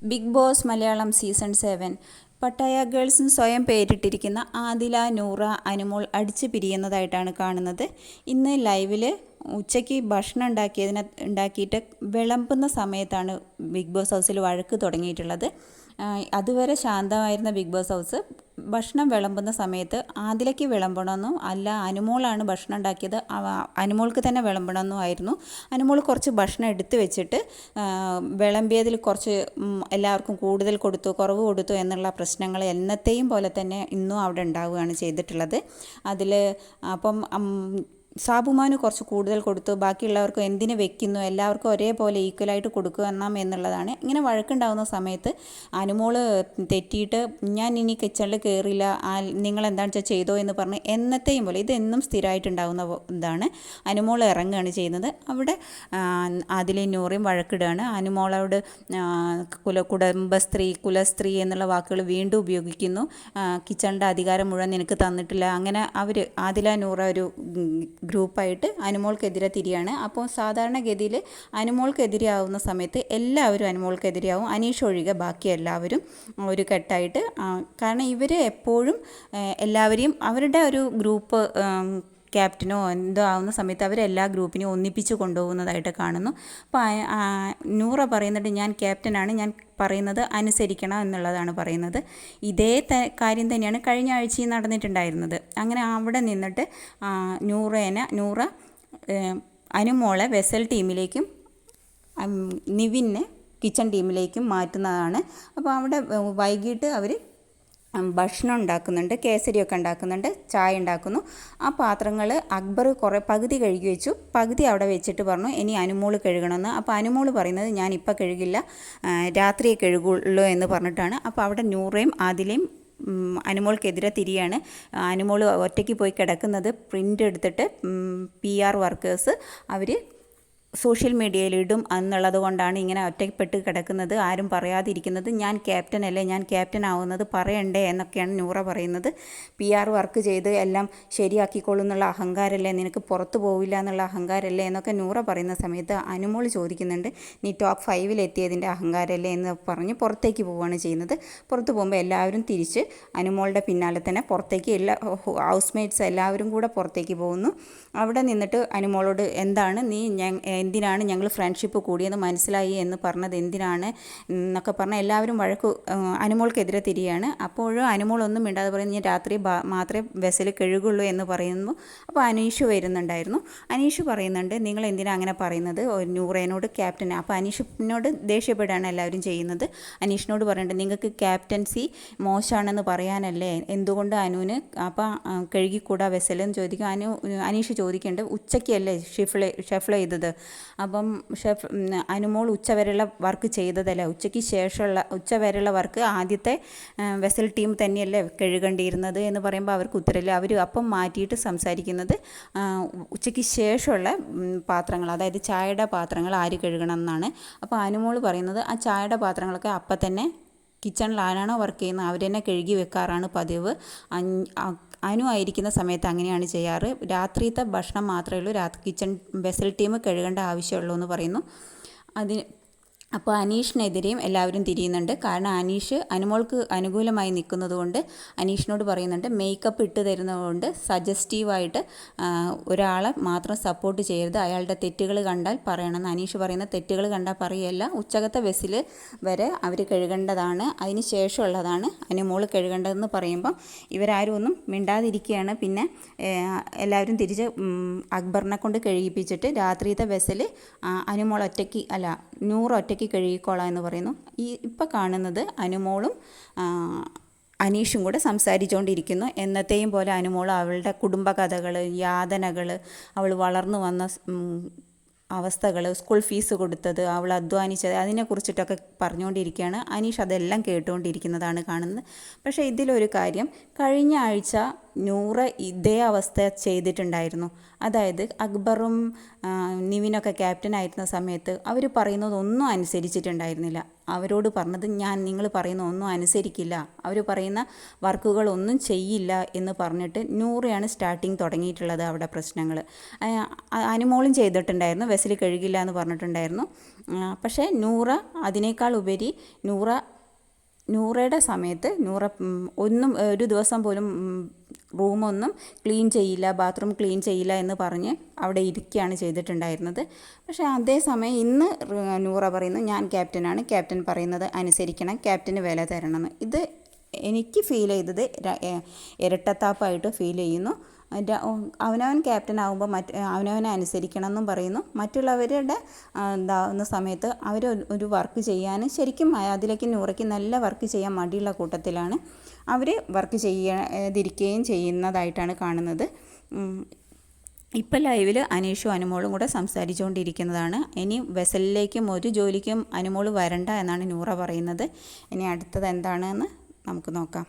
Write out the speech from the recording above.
Big Boss Malayalam season 7 Pattaya ഗേൾസിന് സ്വയം പേരിട്ടിരിക്കുന്ന ആദില, നൂറ, അനുമോൾ അടിച്ചു പിരിയുന്നതായിട്ടാണ് കാണുന്നത്. ഇന്ന് ലൈവിൽ ഉച്ചയ്ക്ക് ഭക്ഷണം ഉണ്ടാക്കിയിട്ട് വിളമ്പുന്ന സമയത്താണ് ബിഗ് ബോസ് ഹൗസിൽ വഴക്ക് തുടങ്ങിയിട്ടുള്ളത്. അതുവരെ ശാന്തമായിരുന്ന ബിഗ് ബോസ് ഹൗസ് ഭക്ഷണം വിളമ്പുന്ന സമയത്ത് ആദിലയ്ക്ക് വിളമ്പണമെന്നും അല്ല അനുമോളാണ് ഭക്ഷണം ഉണ്ടാക്കിയത്, അനുമോൾക്ക് തന്നെ വിളമ്പണമെന്നും ആയിരുന്നു. അനുമോൾ കുറച്ച് ഭക്ഷണം എടുത്തു വെച്ചിട്ട് വിളമ്പിയതിൽ കുറച്ച് എല്ലാവർക്കും കൂടുതൽ കൊടുത്തു, കുറവ് കൊടുത്തു എന്നുള്ള പ്രശ്നങ്ങൾ എന്നത്തെയും പോലെ തന്നെ ഇന്നും അവിടെ ഉണ്ടാവുകയാണ് ചെയ്തിട്ടുള്ളത്. അതിൽ അപ്പം സാബുമാന് കുറച്ച് കൂടുതൽ കൊടുത്തു, ബാക്കിയുള്ളവർക്ക് എന്തിനു വെക്കുന്നു, എല്ലാവർക്കും ഒരേപോലെ ഈക്വലായിട്ട് കൊടുക്കുക എന്നുള്ളതാണ്. ഇങ്ങനെ വഴക്കുണ്ടാകുന്ന സമയത്ത് അനുമോൾ തെറ്റിയിട്ട് ഞാൻ ഇനി കിച്ചണിൽ കയറില്ല, നിങ്ങൾ എന്താണെന്ന് വെച്ചാൽ ചെയ്തോ എന്ന് പറഞ്ഞ് എന്നത്തെയും പോലെ ഇതെന്നും സ്ഥിരമായിട്ടുണ്ടാകുന്ന ഇതാണ്. അനുമോൾ ഇറങ്ങുകയാണ് ചെയ്യുന്നത്. അവിടെ ആദിലയും നൂറയും വഴക്കിടുകയാണ്. അനുമോളോട് കുലസ്ത്രീ എന്നുള്ള വാക്കുകൾ വീണ്ടും ഉപയോഗിക്കുന്നു. കിച്ചണിൻ്റെ അധികാരം മുഴുവൻ നിനക്ക് തന്നിട്ടില്ല. അങ്ങനെ അവർ ആദില, നൂറ ഒരു ഗ്രൂപ്പായിട്ട് അനുമോൾക്കെതിരെ തിരിയാണ്. അപ്പോൾ സാധാരണഗതിയിൽ അനുമോൾക്കെതിരെയാവുന്ന സമയത്ത് എല്ലാവരും അനുമോൾക്കെതിരെയാവും, അനീഷ് ഒഴികെ ബാക്കി എല്ലാവരും ഒരു കെട്ടായിട്ട്. കാരണം ഇവർ എപ്പോഴും എല്ലാവരെയും അവരുടെ ഒരു ഗ്രൂപ്പ് ക്യാപ്റ്റനോ എന്തോ ആവുന്ന സമയത്ത് അവരെല്ലാ ഗ്രൂപ്പിനെയും ഒന്നിപ്പിച്ച് കൊണ്ടുപോകുന്നതായിട്ട് കാണുന്നു. അപ്പോൾ നൂറ പറയുന്നുണ്ട് ഞാൻ ക്യാപ്റ്റനാണ്, ഞാൻ പറയുന്നത് അനുസരിക്കണം എന്നുള്ളതാണ് പറയുന്നത്. ഇതേ കാര്യം തന്നെയാണ് കഴിഞ്ഞ ആഴ്ചയിൽ നടന്നിട്ടുണ്ടായിരുന്നത്. അങ്ങനെ അവിടെ നിന്നിട്ട് നൂറ അനുമോളെ വെസൽ ടീമിലേക്കും നിവിനെ കിച്ചൺ ടീമിലേക്കും മാറ്റുന്നതാണ്. അപ്പോൾ അവിടെ വൈകിട്ട് അവർ ഭക്ഷണം ഉണ്ടാക്കുന്നുണ്ട്, കേസരിയൊക്കെ ഉണ്ടാക്കുന്നുണ്ട്, ചായ ഉണ്ടാക്കുന്നു. ആ പാത്രങ്ങൾ അക്ബർ പകുതി കഴുകി വെച്ചു, പകുതി അവിടെ വെച്ചിട്ട് പറഞ്ഞു ഇനി അനുമോൾ കഴുകണമെന്ന്. അപ്പോൾ അനുമോൾ പറയുന്നത് ഞാനിപ്പോൾ കഴുകില്ല, രാത്രിയെ കഴുകുള്ളൂ എന്ന് പറഞ്ഞിട്ടാണ്. അപ്പോൾ അവിടെ നൂറയും ആദിലയും അനുമോൾക്കെതിരെ തിരിയാണ്. അനുമോൾ ഒറ്റയ്ക്ക് പോയി കിടക്കുന്നത് പ്രിൻ്റ് എടുത്തിട്ട് PR വർക്കേഴ്സ് അവർ സോഷ്യൽ മീഡിയയിൽ ഇടും എന്നുള്ളത് കൊണ്ടാണ് ഇങ്ങനെ ഒറ്റപ്പെട്ട് കിടക്കുന്നത്, ആരും പറയാതിരിക്കുന്നത്. ഞാൻ ക്യാപ്റ്റൻ അല്ലേ, ഞാൻ ക്യാപ്റ്റൻ ആവുന്നത് പറയണ്ടേ എന്നൊക്കെയാണ് നൂറ പറയുന്നത്. PR വർക്ക് ചെയ്ത് എല്ലാം ശരിയാക്കിക്കോളും എന്നുള്ള അഹങ്കാരമല്ലേ, നിനക്ക് പുറത്തു പോവില്ല എന്നുള്ള അഹങ്കാരമല്ലേ എന്നൊക്കെ നൂറ പറയുന്ന സമയത്ത് അനുമോൾ ചോദിക്കുന്നുണ്ട് നീ ടോപ്പ് 5 എത്തിയതിൻ്റെ അഹങ്കാരമല്ലേ എന്ന് പറഞ്ഞ് പുറത്തേക്ക് പോവുകയാണ് ചെയ്യുന്നത്. പുറത്ത് പോകുമ്പോൾ എല്ലാവരും തിരിച്ച് അനുമോളുടെ പിന്നാലെ തന്നെ പുറത്തേക്ക് എല്ലാ ഹൗസ്മേറ്റ്സ് എല്ലാവരും കൂടെ പുറത്തേക്ക് പോകുന്നു. അവിടെ നിന്നിട്ട് അനുമോളോട് എന്താണ് എന്തിനാണ് ഞങ്ങൾ ഫ്രണ്ട്ഷിപ്പ് കൂടിയെന്ന് മനസ്സിലായി എന്ന് പറഞ്ഞത് എന്തിനാണ് എന്നൊക്കെ പറഞ്ഞാൽ എല്ലാവരും അനുമോൾക്കെതിരെ തിരിയാണ്. അപ്പോഴും അനുമോൾ ഒന്നും മിണ്ടാതെ പറയുന്നു ഞാൻ രാത്രി മാത്രമേ വെസൽ കഴുകുള്ളൂ എന്ന് പറയുന്നു. അപ്പോൾ അനീഷ് വരുന്നുണ്ടായിരുന്നു. അനീഷ് പറയുന്നുണ്ട് നിങ്ങൾ എന്തിനാണ് അങ്ങനെ പറയുന്നത് നൂറേനോട് ക്യാപ്റ്റൻ. അപ്പോൾ അനീഷിനോട് ദേഷ്യപ്പെടുകയാണ് എല്ലാവരും ചെയ്യുന്നത്. അനീഷിനോട് പറയുന്നുണ്ട് നിങ്ങൾക്ക് ക്യാപ്റ്റൻസി മോശമാണെന്ന് പറയാനല്ലേ, എന്തുകൊണ്ട് അനുവിന് അപ്പോൾ കഴുകിക്കൂടാ വെസലെന്ന് ചോദിക്കും. അനീഷ് ചോദിക്കുന്നുണ്ട് ഉച്ചയ്ക്കല്ലേ ഷഫിൾ ചെയ്തത്, അപ്പം അനുമോൾ ഉച്ചവരെയുള്ള വർക്ക് ചെയ്തതല്ലേ, ഉച്ചവരെയുള്ള വർക്ക് ആദ്യത്തെ വെസൽ ടീം തന്നെയല്ലേ കഴുകേണ്ടിയിരുന്നത് എന്ന് പറയുമ്പോൾ അവർക്ക് ഉത്തരവില്ല. അവർ അപ്പം മാറ്റിയിട്ട് സംസാരിക്കുന്നത് ഉച്ചയ്ക്ക് ശേഷമുള്ള പാത്രങ്ങൾ, അതായത് ചായയുടെ പാത്രങ്ങൾ ആര് കഴുകണം എന്നാണ്. അപ്പോൾ അനുമോൾ പറയുന്നത് ആ ചായയുടെ പാത്രങ്ങളൊക്കെ അപ്പം തന്നെ കിച്ചണിൽ ആരാണോ വർക്ക് ചെയ്യുന്നത് അവർ തന്നെ കഴുകി വെക്കാറാണ് പതിവ്. അനു ആയിരിക്കുന്ന സമയത്ത് അങ്ങനെയാണ് ചെയ്യാറ്. രാത്രിയത്തെ ഭക്ഷണം മാത്രമേ ഉള്ളൂ കിച്ചൺ വെസൽ ടീം കഴുകേണ്ട ആവശ്യമുള്ളൂ എന്ന് പറയുന്നു. അപ്പോൾ അനീഷിനെതിരെയും എല്ലാവരും തിരിയുന്നുണ്ട്. കാരണം അനീഷ് അനുമോൾക്ക് അനുകൂലമായി നിൽക്കുന്നത് കൊണ്ട് അനീഷിനോട് പറയുന്നുണ്ട് മേക്കപ്പ് ഇട്ട് തരുന്നതുകൊണ്ട് സജസ്റ്റീവായിട്ട് ഒരാളെ മാത്രം സപ്പോർട്ട് ചെയ്യരുത്, അയാളുടെ തെറ്റുകൾ കണ്ടാൽ പറയണമെന്ന്. അനീഷ് പറയുന്ന തെറ്റുകൾ കണ്ടാൽ പറയുകയല്ല, ഉച്ചകത്തെ വെസിൽ വരെ അവർ കഴുകേണ്ടതാണ്, അതിന് ശേഷമുള്ളതാണ് അനുമോൾ കഴുകേണ്ടതെന്ന് പറയുമ്പം ഇവരാരും ഒന്നും മിണ്ടാതിരിക്കുകയാണ്. പിന്നെ എല്ലാവരും തിരിച്ച് അക്ബറിനെ കൊണ്ട് കഴുകിപ്പിച്ചിട്ട് രാത്രിയത്തെ വെസൽ അനുമോൾ ഒറ്റയ്ക്ക് അല്ല നൂറ് ഒറ്റയ്ക്ക് കഴുകിക്കോളാം എന്ന് പറയുന്നു. ഇപ്പം കാണുന്നത് അനുമോളും അനീഷും കൂടെ സംസാരിച്ചുകൊണ്ടിരിക്കുന്നു. എന്നത്തെയും പോലെ അനുമോൾ അവളുടെ കുടുംബകഥകൾ, യാതനകൾ, അവൾ വളർന്നു വന്ന അവസ്ഥകൾ, സ്കൂൾ ഫീസ് കൊടുത്തത്, അവൾ അധ്വാനിച്ചത്, അതിനെക്കുറിച്ചിട്ടൊക്കെ പറഞ്ഞുകൊണ്ടിരിക്കുകയാണ്. അനീഷ് അതെല്ലാം കേട്ടുകൊണ്ടിരിക്കുന്നതാണ് കാണുന്നത്. പക്ഷേ ഇതിലൊരു കാര്യം, കഴിഞ്ഞ ആഴ്ച നൂറ് ഇതേ അവസ്ഥ ചെയ്തിട്ടുണ്ടായിരുന്നു. അതായത് അക്ബറും നിവിനൊക്കെ ക്യാപ്റ്റൻ ആയിരുന്ന സമയത്ത് അവർ പറയുന്നതൊന്നും അനുസരിച്ചിട്ടുണ്ടായിരുന്നില്ല. അവരോട് പറഞ്ഞത് നിങ്ങൾ പറയുന്ന ഒന്നും അനുസരിക്കില്ല, അവർ പറയുന്ന വർക്കുകളൊന്നും ചെയ്യില്ല എന്ന് പറഞ്ഞിട്ട് നൂറയാണ് സ്റ്റാർട്ടിങ് തുടങ്ങിയിട്ടുള്ളത് അവിടെ പ്രശ്നങ്ങൾ. അനുമോളും ചെയ്തിട്ടുണ്ടായിരുന്നു, വെസൽ കഴുകില്ല എന്ന് പറഞ്ഞിട്ടുണ്ടായിരുന്നു. പക്ഷേ നൂറ അതിനേക്കാൾ ഉപരി നൂറയുടെ സമയത്ത് ഒന്നും ഒരു ദിവസം പോലും റൂമൊന്നും ക്ലീൻ ചെയ്യില്ല, ബാത്റൂം ക്ലീൻ ചെയ്യില്ല എന്ന് പറഞ്ഞ് അവിടെ ഇരിക്കുകയാണ് ചെയ്തിട്ടുണ്ടായിരുന്നത്. പക്ഷേ അതേസമയം ഇന്ന് നൂറ പറയുന്നു ഞാൻ ക്യാപ്റ്റനാണ്, ക്യാപ്റ്റൻ പറയുന്നത് അനുസരിക്കണം, ക്യാപ്റ്റന് വില തരണമെന്ന്. ഇത് എനിക്ക് ഫീൽ ചെയ്തത് ഇരട്ടത്താപ്പായിട്ട് ഫീൽ ചെയ്യുന്നു. അവനവൻ ക്യാപ്റ്റൻ ആകുമ്പോൾ അവനവനെ അനുസരിക്കണം എന്നും പറയുന്നു. മറ്റുള്ളവരുടെ ഇതാവുന്ന സമയത്ത് അവർ ഒരു വർക്ക് ചെയ്യാൻ ശരിക്കും അതിലേക്ക് നൂറയ്ക്ക് നല്ല വർക്ക് ചെയ്യാൻ മടിയുള്ള കൂട്ടത്തിലാണ്. അവർ വർക്ക് ചെയ്യാതിരിക്കുകയും ചെയ്യുന്നതായിട്ടാണ് കാണുന്നത്. ഇപ്പം ലൈവിൽ അനീഷും അനുമോളും കൂടെ സംസാരിച്ചുകൊണ്ടിരിക്കുന്നതാണ്. ഇനി വെസലിലേക്കും ഒരു ജോലിക്കും അനുമോൾ വരണ്ട എന്നാണ് നൂറ പറയുന്നത്. ഇനി അടുത്തത് എന്താണെന്ന് നമുക്ക് നോക്കാം.